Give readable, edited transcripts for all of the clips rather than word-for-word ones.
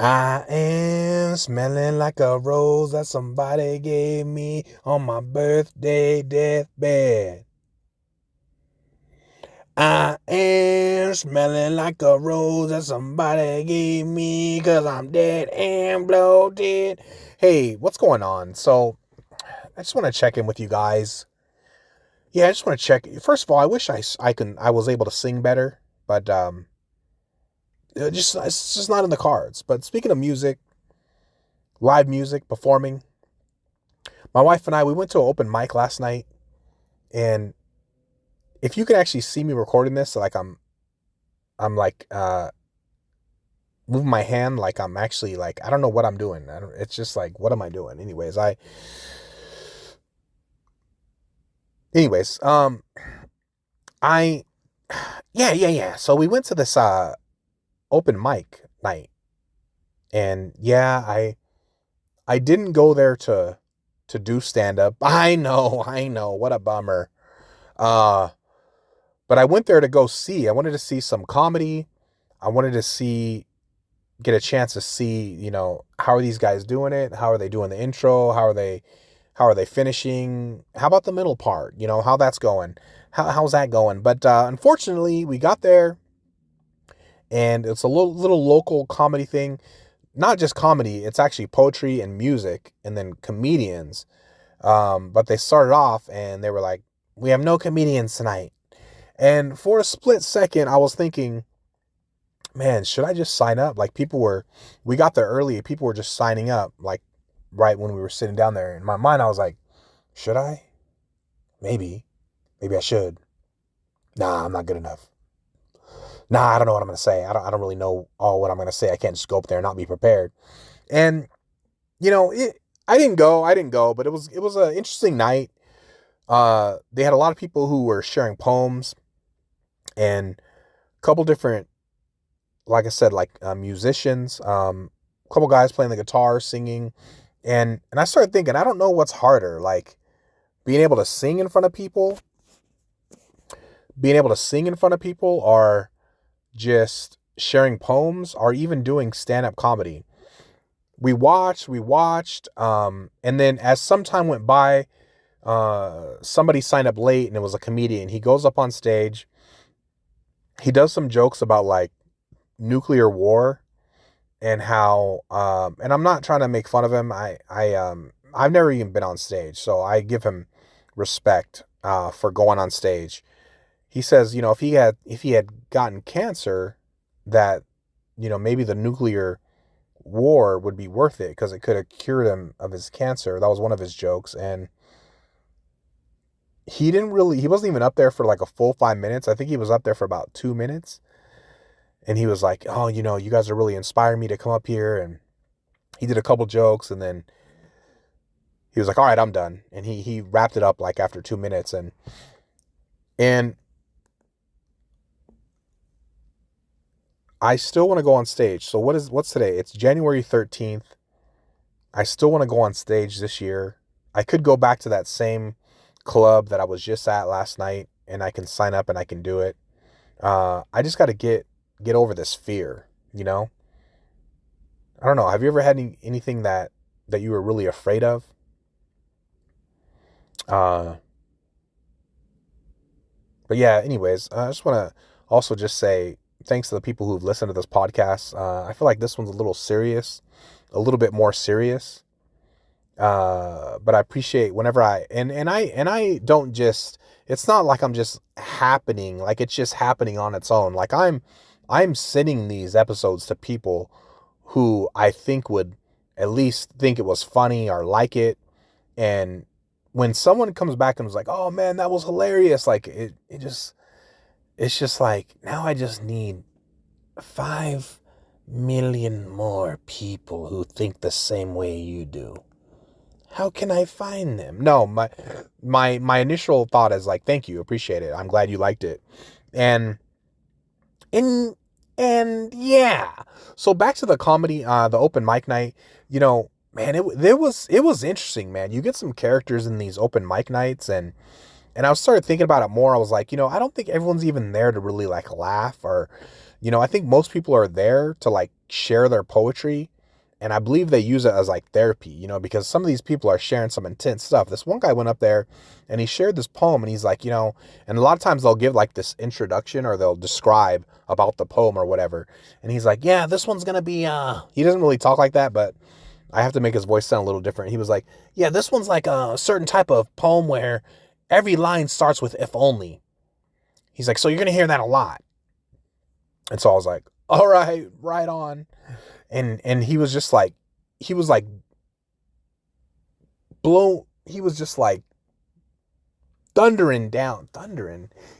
I am smelling like a rose that somebody gave me on my birthday deathbed. I am smelling like a rose that somebody gave me because I'm dead and bloated. Hey, what's going on? So, I just want to check in with you guys. Yeah, I just want to check. First of all, I wish I was able to sing better, but it's just not in the cards. But speaking of music, live music, performing, my wife and I, we went to an open mic last night, and if you could actually see me recording this, like I'm like moving my hand, like I'm actually like I don't know what I'm doing. It's just like what am I doing? Anyways, I yeah. So we went to this open mic night, and yeah, I didn't go there to do stand up. I know, what a bummer. Uh, but I went there to go see. I wanted to see some comedy. I wanted to get a chance to see, how are these guys doing it? How are they doing the intro? How are they finishing? How about the middle part? How that's going? How's that going? But unfortunately, we got there, and it's a little local comedy thing. Not just comedy, it's actually poetry and music, and then comedians. But they started off, and they were like, "We have no comedians tonight." And for a split second, I was thinking, man, should I just sign up? Like we got there early. People were just signing up, like right when we were sitting down there. In my mind, I was like, should I? Maybe I should. Nah, I'm not good enough. Nah, I don't know what I'm going to say. I don't really know what I'm going to say. I can't just go up there and not be prepared. And, I didn't go, but it was an interesting night. They had a lot of people who were sharing poems and a couple different, like I said, like musicians, a couple guys playing the guitar, singing. And I started thinking, I don't know what's harder, like being able to sing in front of people, or just sharing poems, or even doing stand-up comedy. We watched, and then as some time went by, somebody signed up late, and it was a comedian. He goes up on stage. He does some jokes about like nuclear war and how, and I'm not trying to make fun of him. I've never even been on stage, so I give him respect, for going on stage. He says, if he had gotten cancer, that, maybe the nuclear war would be worth it because it could have cured him of his cancer. That was one of his jokes. And he wasn't even up there for like a full 5 minutes. I think he was up there for about 2 minutes. And he was like, oh, you guys are really inspiring me to come up here. And he did a couple jokes, and then he was like, all right, I'm done. And he wrapped it up like after 2 minutes. And I still want to go on stage. So what's today? It's January 13th. I still want to go on stage this year. I could go back to that same club that I was just at last night, and I can sign up and I can do it. I just got to get over this fear, I don't know. Have you ever had anything that you were really afraid of? Uh, but yeah, anyways, I just want to also just say thanks to the people who've listened to this podcast. I feel like this one's a little serious, a little bit more serious. But I appreciate whenever I don't just, it's not like I'm just happening, like it's just happening on its own. Like I'm sending these episodes to people who I think would at least think it was funny or like it. And when someone comes back and was like, oh man, that was hilarious. Like it's just like, now I just need 5 million more people who think the same way you do. How can I find them? No, my initial thought is like, thank you, appreciate it. I'm glad you liked it. And and and yeah. So back to the comedy, the open mic night. Man, it was interesting, man. You get some characters in these open mic nights, and I started thinking about it more. I was like, I don't think everyone's even there to really like laugh, or I think most people are there to like share their poetry And I believe they use it as like therapy, you know, because some of these people are sharing some intense stuff. This one guy went up there and he shared this poem, and he's like, you know, and a lot of times they'll give like this introduction or they'll describe about the poem or whatever. And he's like, yeah, this one's going to be, he doesn't really talk like that, but I have to make his voice sound a little different. He was like, yeah, this one's like a certain type of poem where every line starts with if only. He's like, so you're going to hear that a lot. And so I was like, all right, right on. And he was just like, he was like he was just like thundering.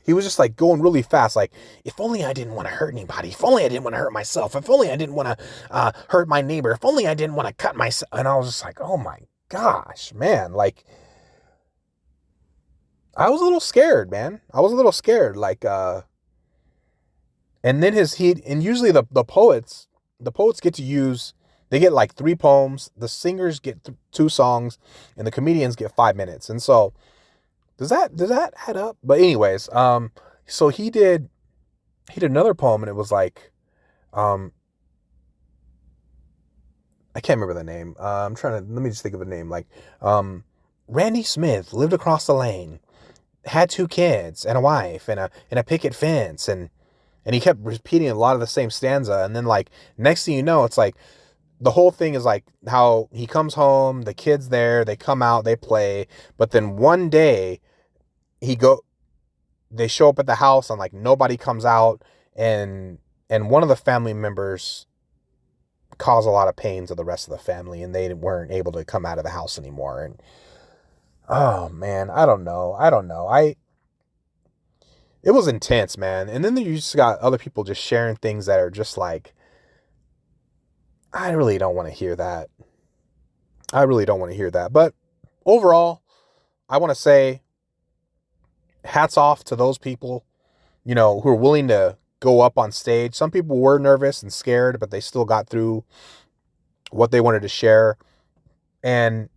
He was just like going really fast. Like, if only I didn't want to hurt anybody. If only I didn't want to hurt myself. If only I didn't want to hurt my neighbor. If only I didn't want to cut myself. And I was just like, oh my gosh, man. Like, I was a little scared, man. I was a little scared. Like, and then and usually the poets get to use, they get like 3 poems, the singers get 2 songs, and the comedians get 5 minutes. And so does that add up? But anyways, so he did another poem, and it was like, I can't remember the name. Let me just think of a name. Like, Randy Smith lived across the lane, had 2 kids and a wife and a picket fence, and he kept repeating a lot of the same stanza. And then like, next thing you know, it's like, the whole thing is like how he comes home, the kids there, they come out, they play. But then one day they show up at the house and like nobody comes out. And one of the family members caused a lot of pain to the rest of the family, and they weren't able to come out of the house anymore. And oh man, I don't know. It was intense, man. And then you just got other people just sharing things that are just like, I really don't want to hear that. But overall, I want to say hats off to those people, you know, who are willing to go up on stage. Some people were nervous and scared, but they still got through what they wanted to share. And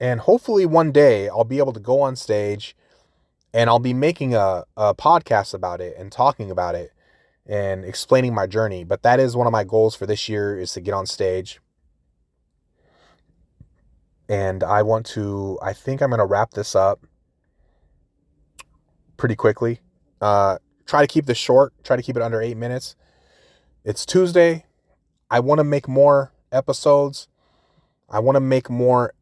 hopefully one day I'll be able to go on stage and I'll be making a podcast about it and talking about it and explaining my journey. But that is one of my goals for this year, is to get on stage. And I think I'm going to wrap this up pretty quickly. Try to keep this short, try to keep it under 8 minutes. It's Tuesday. I want to make more episodes. I want to make more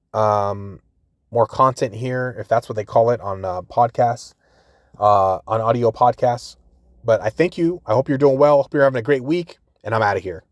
content here, if that's what they call it on podcasts, on audio podcasts. But I thank you. I hope you're doing well. I hope you're having a great week, and I'm out of here.